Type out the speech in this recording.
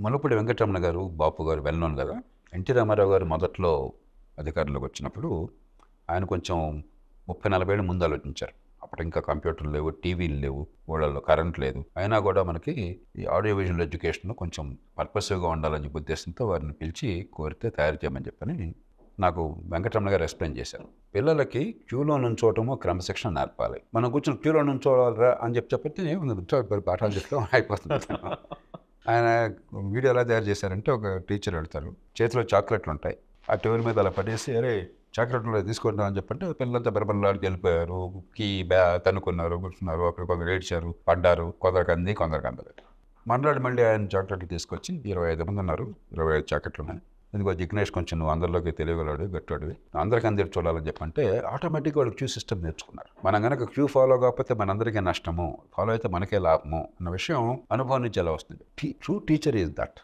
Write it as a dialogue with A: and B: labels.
A: మునుపటి వెంకటరమణ గారు, బాపు గారు వెల్ నోన్ కదా. ఎన్టీ రామారావు గారు మొదట్లో అధికారంలోకి వచ్చినప్పుడు ఆయన కొంచెం 30-40 ఏళ్ళ ముందు ఆలోచించారు. అప్పుడు ఇంకా కంప్యూటర్లు లేవు, టీవీలు లేవు, ఊళ్ళల్లో కరెంట్ లేదు. అయినా కూడా మనకి ఈ ఆడియో విజువల్ ఎడ్యుకేషన్ కొంచెం పర్పసివ్గా ఉండాలని చెప్పే ఉద్దేశంతో వారిని పిలిచి కోరితే తయారు చేయమని చెప్పని నాకు వెంకటరమణ గారు ఎక్స్ప్లెయిన్ చేశారు. పిల్లలకి క్యూలో నుంచోవటము క్రమశిక్షణ నేర్పాలి. మనం కూర్చొని క్యూలో నుంచోవాలరా అని చెప్పి పాఠాలు చెప్తాం అయిపోతుంది. ఆయన వీడియో ఎలా తయారు చేశారంటే, ఒక టీచర్ వెళ్తారు, చేతిలో చాక్లెట్లు ఉంటాయి, ఆ టేబుల్ మీద అలా పడేసి అరే చాక్లెట్లు తీసుకుంటాం అని చెప్పంటే పిల్లలంతా బెరబెరలాడికి వెళ్ళిపోయారు. తన్నుకున్నారు, కూర్చున్నారు, అక్కడ కొందరు ఏడ్చారు, పడ్డారు, కొందరికి అంది, కొందరికి అందలేదు. మళ్ళీ ఆయన చాక్లెట్లు తీసుకొచ్చి 25 మంది ఉన్నారు, 25 చాక్లెట్లు ఉన్నాయి, ఇదిగో జిగ్నేష్ కొంచెం నువ్వు అందరిలోకి తెలియగలడు, గట్టివాడివి, అందరికీ అందరి చూడాలని చెప్పంటే ఆటోమేటిక్గా వాళ్ళు క్యూ సిస్టమ్ నేర్చుకున్నారు. మనం కనుక క్యూ ఫాలో కాకపోతే మనందరికీ నష్టము, ఫాలో అయితే మనకే లాభము అన్న విషయం అనుభవం నుంచి ఎలా వస్తుంది. True teacher is that.